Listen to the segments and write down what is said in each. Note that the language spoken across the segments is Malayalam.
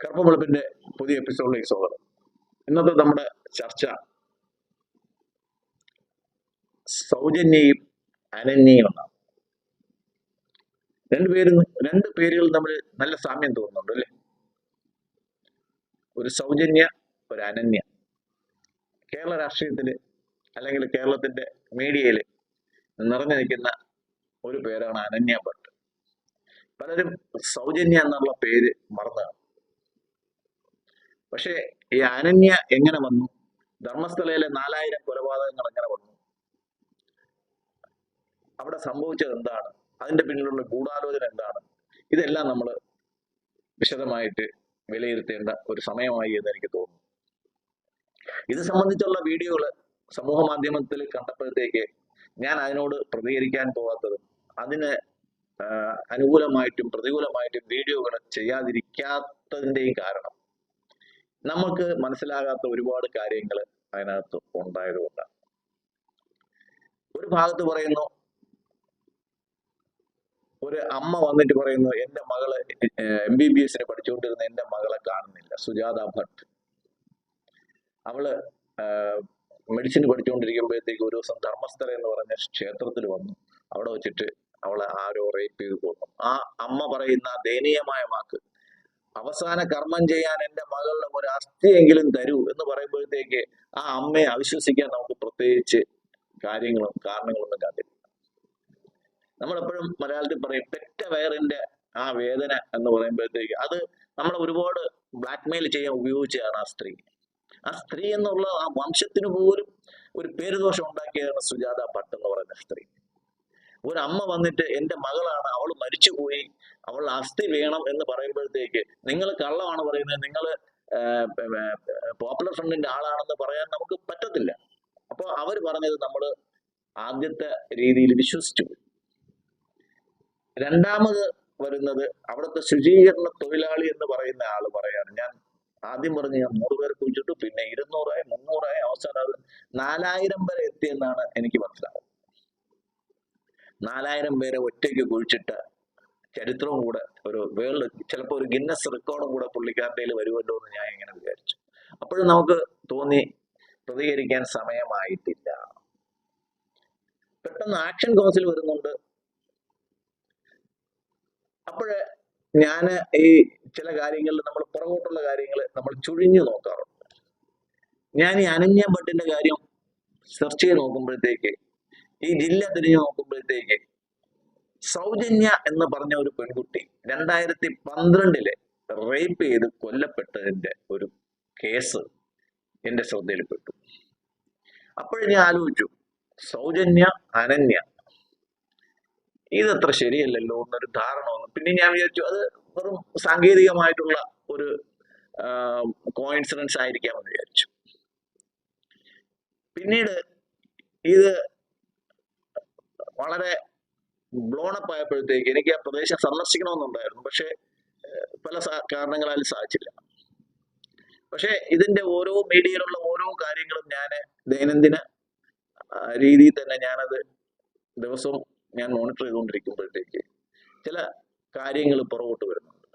കറുപ്പ് വെളുപ്പിന്റെ പുതിയ എപ്പിസോഡിലേക്ക് സ്വാഗതം. ഇന്നത്തെ നമ്മുടെ ചർച്ച സൗജന്യയും അനന്യയും എന്നാണ്. രണ്ട് പേരുകൾ തമ്മിൽ നല്ല സാമ്യം തോന്നുന്നുണ്ട് അല്ലേ? ഒരു സൗജന്യ, ഒരു അനന്യ. കേരള രാഷ്ട്രീയത്തില് അല്ലെങ്കിൽ കേരളത്തിന്റെ മീഡിയയില് നിറഞ്ഞു നിൽക്കുന്ന ഒരു പേരാണ് അനന്യ ഭട്ട്. പലരും സൗജന്യ എന്നുള്ള പേര് മറന്നതാണ്. പക്ഷേ ഈ അനന്യ എങ്ങനെ വന്നു? ധർമ്മസ്ഥലയിലെ 4000 കൊലപാതകങ്ങൾ എങ്ങനെ വന്നു? അവിടെ സംഭവിച്ചത് എന്താണ്? അതിന്റെ പിന്നിലുള്ള ഗൂഢാലോചന എന്താണ്? ഇതെല്ലാം നമ്മൾ വിശദമായിട്ട് വിലയിരുത്തേണ്ട ഒരു സമയമായി എന്ന് എനിക്ക് തോന്നുന്നു. ഇത് സംബന്ധിച്ചുള്ള വീഡിയോകൾ സമൂഹ മാധ്യമത്തിൽ കണ്ടപ്പോഴത്തേക്ക് ഞാൻ അതിനോട് പ്രതികരിക്കാൻ പോകാത്തതും അതിന് അനുകൂലമായിട്ടും പ്രതികൂലമായിട്ടും വീഡിയോകൾ ചെയ്യാതിരിക്കാത്തതിൻ്റെയും കാരണം നമുക്ക് മനസ്സിലാകാത്ത ഒരുപാട് കാര്യങ്ങൾ അതിനകത്ത് ഉണ്ടായതുകൊണ്ടാണ്. ഒരു ഭാഗത്ത് പറയുന്നു, ഒരു അമ്മ വന്നിട്ട് പറയുന്നു, എന്റെ മകള് MBBS പഠിച്ചുകൊണ്ടിരുന്ന എന്റെ മകളെ കാണുന്നില്ല, സുജാത ഭട്ട്. അവള് മെഡിസിൻ പഠിച്ചുകൊണ്ടിരിക്കുമ്പോഴത്തേക്ക് ഒരു ദിവസം ധർമ്മസ്ഥല എന്ന് പറഞ്ഞ ക്ഷേത്രത്തിൽ വന്നു. അവിടെ വെച്ചിട്ട് അവളെ ആരോ റേപ്പ് ചെയ്ത് കൊന്നു. ആ അമ്മ പറയുന്ന ദയനീയമായ വാക്ക്, അവസാന കർമ്മം ചെയ്യാൻ എന്റെ മകളുടെ ഒരു അസ്ഥിയെങ്കിലും തരൂ എന്ന് പറയുമ്പോഴത്തേക്ക് ആ അമ്മയെ അവിശ്വസിക്കാൻ നമുക്ക് പ്രത്യേകിച്ച് കാര്യങ്ങളും കാരണങ്ങളൊന്നും കണ്ടില്ല. നമ്മളെപ്പോഴും മലയാളത്തിൽ പറയും പെറ്റ വയറിന്റെ ആ വേദന എന്ന് പറയുമ്പോഴത്തേക്ക് അത് നമ്മളെ ഒരുപാട് ബ്ലാക്ക്മെയിൽ ചെയ്യാൻ ഉപയോഗിച്ചതാണ് ആ സ്ത്രീ. ആ സ്ത്രീ എന്നുള്ള ആ വംശത്തിന് പോലും ഒരു പേരുദോഷം ഉണ്ടാക്കിയതാണ് സുജാത ഭട്ട് എന്ന് പറയുന്ന സ്ത്രീ. ഒരു അമ്മ വന്നിട്ട് എന്റെ മകളാണ്, അവൾ മരിച്ചുപോയി, അവൾ അസ്ഥി വേണം എന്ന് പറയുമ്പോഴത്തേക്ക് നിങ്ങൾ കള്ളമാണ് പറയുന്നത്, നിങ്ങൾ പോപ്പുലർ ഫ്രണ്ടിന്റെ ആളാണെന്ന് പറയാൻ നമുക്ക് പറ്റത്തില്ല. അപ്പോൾ അവർ പറഞ്ഞത് നമ്മൾ ആദ്യത്തെ രീതിയിൽ വിശ്വസിച്ചു. രണ്ടാമത് വരുന്നത് അവിടുത്തെ ശുചീകരണ തൊഴിലാളി എന്ന് പറയുന്ന ആള് പറയാണ്, ഞാൻ ആദ്യം പറഞ്ഞ് ഞാൻ 100 പേരെ കുഴിച്ചിട്ടു, പിന്നെ 200 300 അവസാനം അത് 4000 വരെ എത്തിയെന്നാണ് എനിക്ക് മനസ്സിലാവുന്നത്. 4000 പേരെ ഒറ്റയ്ക്ക് കുഴിച്ചിട്ട ചരിത്രവും കൂടെ ഒരു വേൾഡ്, ചിലപ്പോൾ ഒരു ഗിന്നസ് റെക്കോർഡും കൂടെ പുള്ളിക്കാരുടെ വരുമല്ലോ എന്ന് ഞാൻ ഇങ്ങനെ വിചാരിച്ചു. അപ്പോഴും നമുക്ക് തോന്നി പ്രതികരിക്കാൻ സമയമായിട്ടില്ല. പെട്ടെന്ന് ആക്ഷൻ കൗൺസിൽ വരുന്നുണ്ട്. അപ്പോഴ് ഞാൻ ഈ ചില കാര്യങ്ങളിൽ നമ്മൾ പുറകോട്ടുള്ള കാര്യങ്ങൾ നമ്മൾ ചുഴിഞ്ഞു നോക്കാറുണ്ട്. ഞാൻ ഈ അനന്യ ഭട്ടിന്റെ കാര്യം സെർച്ച് ചെയ്ത് നോക്കുമ്പോഴത്തേക്ക്, ഈ ജില്ല തിരിഞ്ഞു നോക്കുമ്പോഴത്തേക്ക്, സൗജന്യ എന്ന് പറഞ്ഞ ഒരു പെൺകുട്ടി 2012 റേപ്പ് ചെയ്ത് കൊല്ലപ്പെട്ടതിന്റെ ഒരു കേസ് എന്റെ ശ്രദ്ധയിൽപ്പെട്ടു. അപ്പോഴും ഞാൻ ആലോചിച്ചു, സൗജന്യ അനന്യ ഇതത്ര ശരിയല്ലല്ലോ എന്നൊരു ധാരണ വന്നു. പിന്നെ ഞാൻ വിചാരിച്ചു അത് വെറും സാങ്കേതികമായിട്ടുള്ള ഒരു കോയിൻസിഡൻസ് ആയിരിക്കാമെന്ന് വിചാരിച്ചു. പിന്നീട് ഇത് വളരെ ബ്ലോണപ്പ് ആയപ്പോഴത്തേക്ക് എനിക്ക് ആ പ്രദേശം സന്ദർശിക്കണമെന്നുണ്ടായിരുന്നു. പക്ഷെ പല കാരണങ്ങളാൽ സാധിച്ചില്ല. പക്ഷെ ഇതിന്റെ ഓരോ മീഡിയയിലുള്ള ഓരോ കാര്യങ്ങളും ഞാൻ ദൈനംദിന രീതിയിൽ തന്നെ ഞാനത് ദിവസവും ഞാൻ മോണിറ്റർ ചെയ്തുകൊണ്ടിരിക്കുമ്പോഴത്തേക്ക് ചില കാര്യങ്ങൾ പുറകോട്ട് വരുന്നുണ്ട്.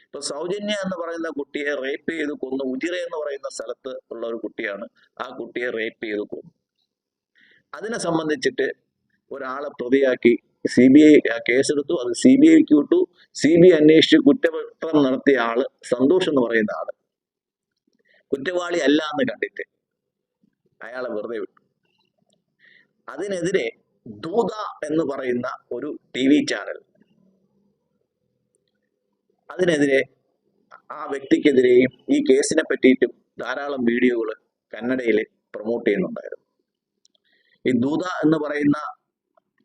ഇപ്പൊ സൗജന്യ എന്ന് പറയുന്ന കുട്ടിയെ റേപ്പ് ചെയ്ത് കൊന്നു. ഉജിറ എന്ന് പറയുന്ന സ്ഥലത്ത് ഉള്ള ഒരു കുട്ടിയാണ് ആ കുട്ടിയെ റേപ്പ് ചെയ്ത് കൊന്നു. അതിനെ സംബന്ധിച്ചിട്ട് ഒരാളെ പ്രതിയാക്കി CBI കേസെടുത്തു. അത് CBIക്ക് വിട്ടു. CBI അന്വേഷിച്ച് കുറ്റപത്രം നടത്തിയ ആള് സന്തോഷ് എന്ന് പറയുന്ന ആള് കുറ്റവാളി അല്ല എന്ന് കണ്ടിട്ട് അയാളെ വെറുതെ വിട്ടു. അതിനെതിരെ ദൂത എന്ന് പറയുന്ന ഒരു TV ചാനൽ അതിനെതിരെ ആ വ്യക്തിക്കെതിരെയും ഈ കേസിനെ പറ്റിയിട്ടും ധാരാളം വീഡിയോകൾ കന്നഡയിൽ പ്രൊമോട്ട് ചെയ്യുന്നുണ്ടായിരുന്നു. ഈ ദൂത എന്ന് പറയുന്ന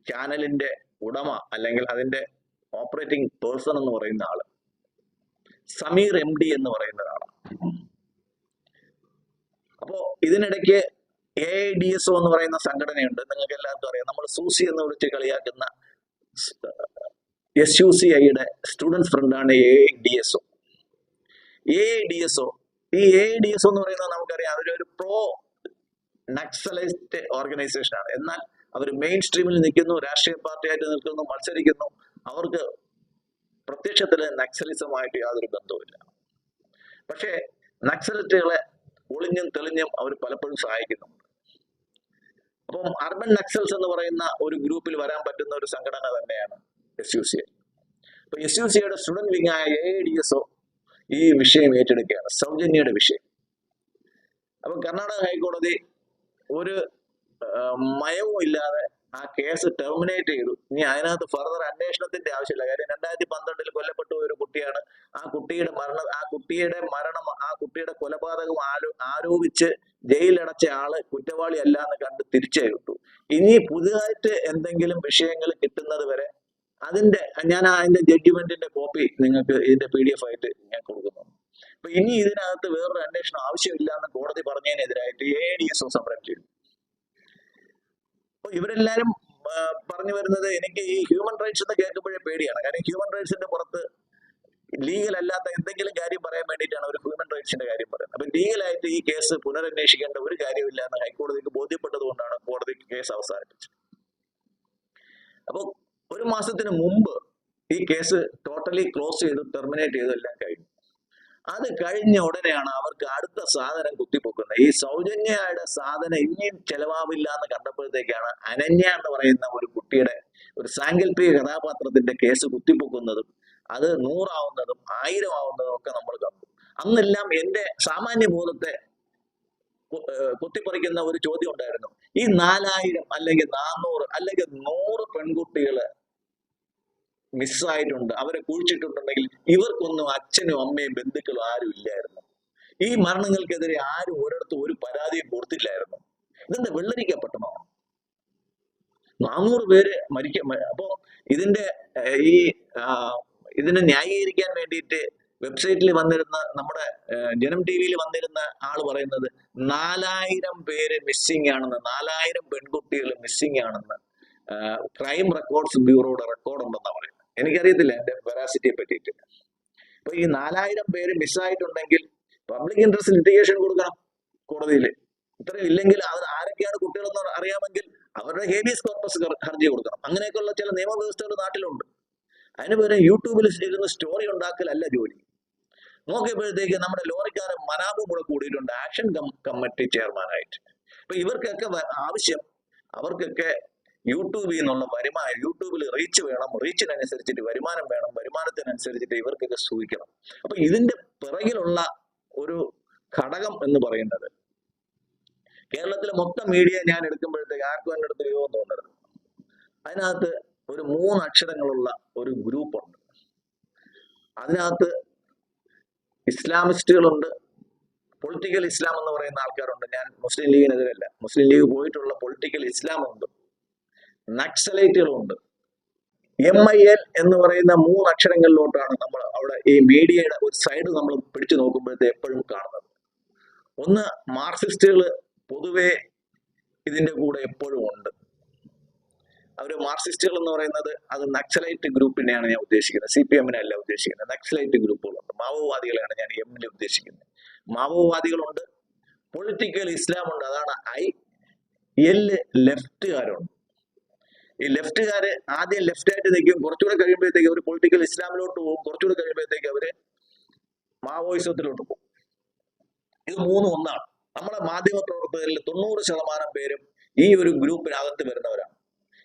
ചാനലിന്റെ ഉടമ അല്ലെങ്കിൽ അതിന്റെ ഓപ്പറേറ്റിംഗ് പേഴ്സൺ എന്ന് പറയുന്ന ആള് സമീർ MD എന്ന് പറയുന്ന ഒരാളാണ്. അപ്പോ ഇതിനിടയ്ക്ക് AIDSO എന്ന് പറയുന്ന സംഘടനയുണ്ട്, നിങ്ങൾക്ക് എല്ലാവർക്കും അറിയാം. നമ്മൾ സൂസി എന്ന് വിളിച്ച് കളിയാക്കുന്ന SUCIയുടെ സ്റ്റുഡൻസ് ഫ്രണ്ടാണ് AIDSO. ഈ AIDSO എന്ന് പറയുന്നത് നമുക്കറിയാം, അവരൊരു പ്രോ നക്സലൈസ്റ്റ് ഓർഗനൈസേഷൻ ആണ്. എന്നാൽ അവർ മെയിൻ സ്ട്രീമിൽ നിൽക്കുന്നു, രാഷ്ട്രീയ പാർട്ടിയായിട്ട് നിൽക്കുന്നു, മത്സരിക്കുന്നു. അവർക്ക് പ്രത്യക്ഷത്തിൽ നക്സലിസമായിട്ട് യാതൊരു ബന്ധവുമില്ല. പക്ഷേ നക്സലിറ്റുകളെ ഒളിഞ്ഞും തെളിഞ്ഞും അവർ പലപ്പോഴും സഹായിക്കുന്നുണ്ട്. അപ്പം അർബൻ നക്സൽസ് എന്ന് പറയുന്ന ഒരു ഗ്രൂപ്പിൽ വരാൻ പറ്റുന്ന ഒരു സംഘടന തന്നെയാണ് SUCI. അപ്പൊ SUCIയുടെ സ്റ്റുഡന്റ് വിങ് ആയ AIDSO ഈ വിഷയം ഏറ്റെടുക്കുകയാണ്, സൗജന്യയുടെ വിഷയം. അപ്പൊ കർണാടക ഹൈക്കോടതി ഒരു മയവും ഇല്ലാതെ ആ കേസ് ടെർമിനേറ്റ് ചെയ്തു. ഇനി അതിനകത്ത് ഫർദർ അന്വേഷണത്തിന്റെ ആവശ്യമില്ല. കാര്യം 2012 കൊല്ലപ്പെട്ട ഒരു കുട്ടിയാണ്. ആ കുട്ടിയുടെ മരണം ആ കുട്ടിയുടെ കൊലപാതകം ആരോപിച്ച് ജയിലടച്ച ആള് കുറ്റവാളി അല്ല എന്ന് കണ്ട് തിരിച്ചേ കിട്ടു. ഇനി പുതുതായിട്ട് എന്തെങ്കിലും വിഷയങ്ങൾ കിട്ടുന്നത് വരെ ഞാൻ അതിന്റെ ജഡ്ജ്മെന്റിന്റെ കോപ്പി നിങ്ങൾക്ക് ഇതിന്റെ PDF ആയിട്ട് ഞാൻ കൊടുക്കുന്നു. അപ്പൊ ഇനി ഇതിനകത്ത് വേറൊരു അന്വേഷണം ആവശ്യമില്ല എന്ന് കോടതി പറഞ്ഞതിനെതിരായിട്ട് AIDSO സമരം ചെയ്തു. അപ്പൊ ഇവരെല്ലാരും പറഞ്ഞു വരുന്നത്, എനിക്ക് ഈ ഹ്യൂമൻ റൈറ്റ്സ് എന്ന് കേൾക്കുമ്പോഴേ പേടിയാണ്. കാരണം ഹ്യൂമൻ റൈറ്റ്സിന്റെ പുറത്ത് ലീഗൽ അല്ലാത്ത എന്തെങ്കിലും കാര്യം പറയാൻ വേണ്ടിയിട്ടാണ് അവർ ഹ്യൂമൻ റൈറ്റ്സിന്റെ കാര്യം പറയുന്നത്. അപ്പൊ ലീഗലായിട്ട് ഈ കേസ് പുനരന്വേഷിക്കേണ്ട ഒരു കാര്യമില്ല എന്ന് ഹൈക്കോടതിക്ക് ബോധ്യപ്പെട്ടത് കൊണ്ടാണ് കോടതി കേസ് അവസാനിപ്പിച്ചത്. അപ്പൊ ഒരു മാസത്തിന് മുമ്പ് ഈ കേസ് ടോട്ടലി ക്ലോസ് ചെയ്ത് ടെർമിനേറ്റ് ചെയ്ത് എല്ലാം കഴിഞ്ഞു. അത് കഴിഞ്ഞ ഉടനെയാണ് അവർക്ക് അടുത്ത സാധനം കുത്തിപ്പൊക്കുന്നത്. ഈ സൗജന്യയുടെ സാധനം ഇനിയും ചെലവാവില്ല എന്ന് കണ്ടപ്പോഴത്തേക്കാണ് അനന്യ എന്ന് പറയുന്ന ഒരു കുട്ടിയുടെ ഒരു സാങ്കല്പിക കഥാപാത്രത്തിന്റെ കേസ് കുത്തിപ്പൊക്കുന്നതും അത് 100 ആവുന്നതും 1000 ആവുന്നതും ഒക്കെ നമ്മൾ കണ്ടു. അന്നെല്ലാം എന്റെ സാമാന്യ ബോധത്തെ കുത്തിപ്പറിക്കുന്ന ഒരു ചോദ്യം ഉണ്ടായിരുന്നു. ഈ 4000 അല്ലെങ്കിൽ 400 അല്ലെങ്കിൽ 100 പെൺകുട്ടികള് മിസ്സായിട്ടുണ്ട്, അവരെ കുഴിച്ചിട്ടുണ്ടെങ്കിൽ ഇവർക്കൊന്നും അച്ഛനും അമ്മയും ബന്ധുക്കളും ആരും ഇല്ലായിരുന്നു. ഈ മരണങ്ങൾക്കെതിരെ ആരും ഒരിടത്തും ഒരു പരാതിയും കൊടുത്തില്ലായിരുന്നു. ഇതെന്താ വെള്ളരിക്കപ്പെട്ടണോ? 400 പേര് അപ്പോ ഇതിനെ ന്യായീകരിക്കാൻ വേണ്ടിയിട്ട് വെബ്സൈറ്റിൽ വന്നിരുന്ന നമ്മുടെ ജനം TV വന്നിരുന്ന ആള് പറയുന്നത് 4000 പേര് മിസ്സിംഗ് ആണെന്ന്, 4000 പെൺകുട്ടികൾ മിസ്സിംഗ് ആണെന്ന് ക്രൈം റെക്കോർഡ്സ് ബ്യൂറോയുടെ റെക്കോർഡ് ഉണ്ടെന്നാണ് പറയുന്നത്. എനിക്കറിയത്തില്ല എന്റെ വെറാസിറ്റിയെ പറ്റിയിട്ട്. അപ്പൊ ഈ 4000 പേര് മിസ്സായിട്ടുണ്ടെങ്കിൽ പബ്ലിക് ഇൻട്രസ്റ്റ് ലിറ്റിഗേഷൻ കൊടുക്കണം കോടതിയിൽ. ഇത്രയും ഇല്ലെങ്കിൽ അത് ആരൊക്കെയാണ് കുട്ടികളെന്ന് അറിയാമെങ്കിൽ അവരുടെ ഹേബിയസ് കോർപ്പസ് ഹർജി കൊടുക്കണം. അങ്ങനെയൊക്കെയുള്ള ചില നിയമവ്യവസ്ഥകൾ നാട്ടിലുണ്ട്. അതിന് പകരം യൂട്യൂബിൽ ഇരുന്ന് സ്റ്റോറി ഉണ്ടാക്കലല്ല ജോലി. നോക്കിയപ്പോഴത്തേക്ക് നമ്മുടെ ലോറിക്കാരൻ മനാബും കൂടെ കൂടിയിട്ടുണ്ട് ആക്ഷൻ കമ്മിറ്റി ചെയർമാനായിട്ട്. അപ്പൊ ഇവർക്കൊക്കെ ആവശ്യം, അവർക്കൊക്കെ യൂട്യൂബിൽ നിന്നുള്ള വരുമാനം, യൂട്യൂബിൽ റീച്ച് വേണം, റീച്ചിനനുസരിച്ചിട്ട് വരുമാനം വേണം, വരുമാനത്തിനനുസരിച്ചിട്ട് ഇവർക്കൊക്കെ സൂഹിക്കണം. അപ്പൊ ഇതിന്റെ പിറകിലുള്ള ഒരു ഘടകം എന്ന് പറയുന്നത്, കേരളത്തിലെ മൊത്തം മീഡിയ ഞാൻ എടുക്കുമ്പോഴത്തേക്ക് ആർക്കും എൻ്റെ അടുത്ത് യോഗം തോന്നരുത്, അതിനകത്ത് ഒരു 3 അക്ഷരങ്ങളുള്ള ഒരു ഗ്രൂപ്പുണ്ട്. അതിനകത്ത് ഇസ്ലാമിസ്റ്റുകളുണ്ട്, പൊളിറ്റിക്കൽ ഇസ്ലാം എന്ന് പറയുന്ന ആൾക്കാരുണ്ട്. ഞാൻ മുസ്ലിം ലീഗിനെതിരല്ല, മുസ്ലിം ലീഗ് പോയിട്ടുള്ള പൊളിറ്റിക്കൽ ഇസ്ലാമുണ്ട്, നക്സലൈറ്റുകളുണ്ട്. MIL എന്ന് പറയുന്ന 3 അക്ഷരങ്ങളിലോട്ടാണ് നമ്മൾ അവിടെ ഈ മീഡിയയുടെ ഒരു സൈഡ് നമ്മൾ പിടിച്ചു നോക്കുമ്പോഴത്തെ എപ്പോഴും കാണുന്നത്. ഒന്ന്, മാർക്സിസ്റ്റുകൾ പൊതുവെ ഇതിന്റെ കൂടെ എപ്പോഴും ഉണ്ട്. അവര് മാർക്സിസ്റ്റുകൾ എന്ന് പറയുന്നത് അത് നക്സലൈറ്റ് ഗ്രൂപ്പിനെയാണ് ഞാൻ ഉദ്ദേശിക്കുന്നത്, CPM-നെ അല്ല ഉദ്ദേശിക്കുന്നത്. നക്സലൈറ്റ് ഗ്രൂപ്പുകളുണ്ട്, മാവോവാദികളെയാണ് ഞാൻ M-ൽ ഉദ്ദേശിക്കുന്നത്. മാവോവാദികളുണ്ട്, പൊളിറ്റിക്കൽ ഇസ്ലാം ഉണ്ട്, അതാണ് IL. ലെഫ്റ്റുകാരുണ്ട്. ഈ ലെഫ്റ്റുകാര് ആദ്യം ലെഫ്റ്റ് ആയിട്ട് നിൽക്കും, കുറച്ചുകൂടെ കഴിയുമ്പോഴത്തേക്ക് അവർ പൊളിറ്റിക്കൽ ഇസ്ലാമിലോട്ട് പോകും, കുറച്ചുകൂടെ കഴിയുമ്പോഴത്തേക്ക് അവര് മാവോയിസത്തിലോട്ട് പോകും. ഇത് 3 ഒന്നാണ്. നമ്മുടെ മാധ്യമ പ്രവർത്തകരിൽ 90% പേരും ഈ ഒരു ഗ്രൂപ്പിനകത്ത് വരുന്നവരാണ്.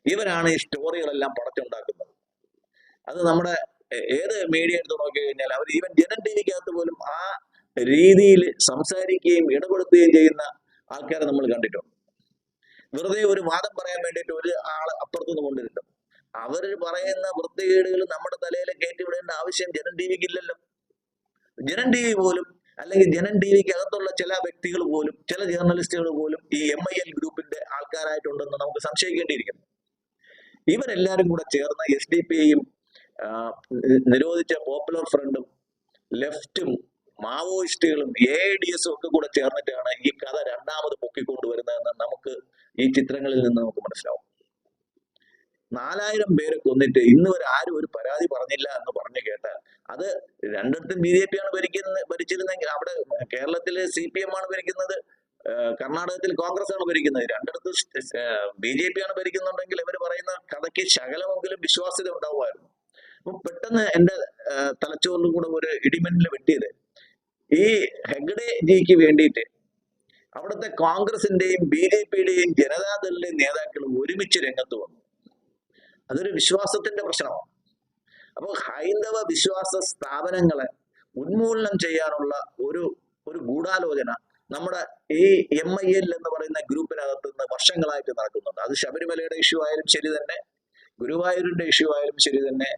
ഇവരാണ് ഈ സ്റ്റോറികളെല്ലാം പടച്ചുണ്ടാക്കുന്നത്. അത് നമ്മുടെ ഏത് മീഡിയ എടുത്ത് നോക്കി കഴിഞ്ഞാൽ അവർ ഈവൻ ജനം TVക്കകത്ത് പോലും ആ രീതിയിൽ സംസാരിക്കുകയും ഇടപെടുത്തുകയും ചെയ്യുന്ന ആൾക്കാരെ നമ്മൾ കണ്ടിട്ടുണ്ട്. വെറുതെ ഒരു വാദം പറയാൻ വേണ്ടിയിട്ട് ഒരു ആള് അപ്പുറത്തുനിന്ന് കൊണ്ടിരുത്തും. അവർ പറയുന്ന വൃത്തികേടുകൾ നമ്മുടെ തലയിൽ കയറ്റിവിടേണ്ട ആവശ്യം ജനം TVക്ക് ഇല്ലല്ലോ. ജനം TV പോലും, അല്ലെങ്കിൽ ജനം TVക്ക് അകത്തുള്ള ചില വ്യക്തികൾ പോലും, ചില ജേർണലിസ്റ്റുകൾ പോലും ഈ MIL ഗ്രൂപ്പിന്റെ ആൾക്കാരായിട്ടുണ്ടെന്ന് നമുക്ക് സംശയിക്കേണ്ടിയിരിക്കുന്നു. ഇവരെല്ലാരും കൂടെ ചേർന്ന് SDPI-യും നിരോധിച്ച പോപ്പുലർ ഫ്രണ്ടും ലെഫ്റ്റും മാവോയിസ്റ്റുകളും AIDS-ഉം ഒക്കെ കൂടെ ചേർന്നിട്ടാണ് ഈ കഥ രണ്ടാമത് പൊക്കിക്കൊണ്ടുവരുന്നതെന്ന് നമുക്ക് ഈ ചിത്രങ്ങളിൽ നിന്ന് നമുക്ക് മനസ്സിലാവും. 4000 പേരെ കൊന്നിട്ട് ഇന്ന് വരെ ആരും ഒരു പരാതി പറഞ്ഞില്ല എന്ന് പറഞ്ഞു കേട്ടാൽ, അത് രണ്ടിടത്തും BJP ആണ് ഭരിച്ചിരുന്നെങ്കിൽ, അവിടെ കേരളത്തില് CPM ആണ് ഭരിക്കുന്നത്, കർണാടകത്തിൽ കോൺഗ്രസ് ആണ് ഭരിക്കുന്നത്, രണ്ടിടത്ത് BJP ആണ് ഭരിക്കുന്നുണ്ടെങ്കിൽ ഇവർ പറയുന്ന കഥയ്ക്ക് ശകലമെങ്കിലും വിശ്വാസ്യത ഉണ്ടാവുമായിരുന്നു. അപ്പൊ പെട്ടെന്ന് എന്റെ തലച്ചോറിലും കൂടെ ഒരു ഇടിമിന്നൽ വെട്ടിയത്, ഈ ഹെഗ്ഡെ ജിക്ക് വേണ്ടിയിട്ട് അവിടുത്തെ കോൺഗ്രസിന്റെയും BJP-യുടെയും ജനതാദളിന്റെയും നേതാക്കൾ ഒരുമിച്ച് രംഗത്ത് വന്നു. അതൊരു വിശ്വാസത്തിന്റെ പ്രശ്നമാണ്. അപ്പോൾ ഹൈന്ദവ വിശ്വാസ സ്ഥാപനങ്ങളെ ഉന്മൂലനം ചെയ്യാനുള്ള ഒരു ഒരു ഗൂഢാലോചന നമ്മുടെ ഈ MIL എന്ന് പറയുന്ന ഗ്രൂപ്പിനകത്ത് നിന്ന് വർഷങ്ങളായിട്ട് നടക്കുന്നുണ്ട്. അത് ശബരിമലയുടെ ഇഷ്യൂ ആയാലും ശരി തന്നെ, ഗുരുവായൂരിന്റെ ഇഷ്യൂ ആയാലും ശരി തന്നെ,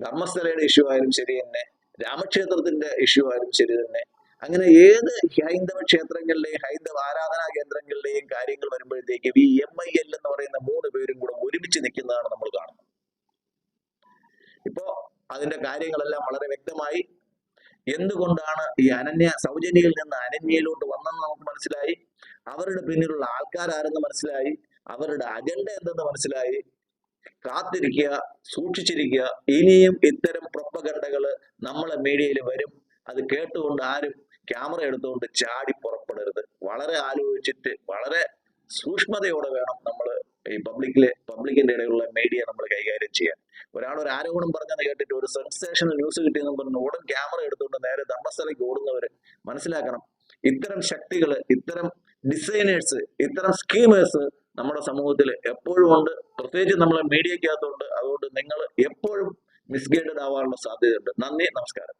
ധർമ്മസ്ഥലയുടെ ഇഷ്യൂ ആയാലും ശരി തന്നെ, രാമക്ഷേത്രത്തിന്റെ ഇഷ്യൂ ആയാലും ശരി തന്നെ, അങ്ങനെ ഏത് ഹൈന്ദവ ക്ഷേത്രങ്ങളിലെയും ഹൈന്ദവ ആരാധനാ കേന്ദ്രങ്ങളിലെയും കാര്യങ്ങൾ വരുമ്പോഴത്തേക്കും ഈ MIL എന്ന് പറയുന്ന 3 പേരും കൂടെ ഒരുമിച്ച് നിൽക്കുന്നതാണ് നമ്മൾ കാണുന്നത്. ഇപ്പോ അതിന്റെ കാര്യങ്ങളെല്ലാം വളരെ വ്യക്തമായി. എന്തുകൊണ്ടാണ് ഈ സൗജന്യയിൽ നിന്ന് അനന്യയിലോട്ട് വന്നെന്ന് നമുക്ക് മനസ്സിലായി. അവരുടെ പിന്നിലുള്ള ആൾക്കാരാരെന്ന് മനസ്സിലായി. അവരുടെ അജണ്ട എന്തെന്ന് മനസ്സിലായി. കാത്തിരിക്കുക, സൂക്ഷിച്ചിരിക്കുക. ഇനിയും ഇത്തരം പ്രൊപ്പഗണ്ടകള് നമ്മളെ മീഡിയയിൽ വരും. അത് കേട്ടുകൊണ്ട് ആരും ക്യാമറ എടുത്തുകൊണ്ട് ചാടി പുറപ്പെടരുത്. വളരെ ആലോചിച്ചിട്ട് വളരെ സൂക്ഷ്മതയോടെ വേണം നമ്മൾ ഈ പബ്ലിക്കിന്റെ ഇടയിലുള്ള മീഡിയ നമ്മൾ കൈകാര്യം ചെയ്യാൻ. ഒരാൾ ഒരു ആരോപണം പറഞ്ഞെന്ന് കേട്ടിട്ട് ഒരു സെൻസേഷണൽ ന്യൂസ് കിട്ടിയെന്ന് പറഞ്ഞ് ഉടൻ ക്യാമറ എടുത്തുകൊണ്ട് നേരെ ധർമ്മസ്ഥലയ്ക്ക് ഓടുന്നവര് മനസ്സിലാക്കണം, ഇത്തരം ശക്തികള്, ഇത്തരം ഡിസൈനേഴ്സ്, ഇത്തരം സ്കീമേഴ്സ് നമ്മുടെ സമൂഹത്തിൽ എപ്പോഴും ഉണ്ട്. പ്രത്യേകിച്ച് നമ്മളെ മീഡിയക്കകത്തുണ്ട്. അതുകൊണ്ട് നിങ്ങൾ എപ്പോഴും മിസ്ഗൈഡഡ് ആവാനുള്ള സാധ്യതയുണ്ട്. നന്ദി, നമസ്കാരം.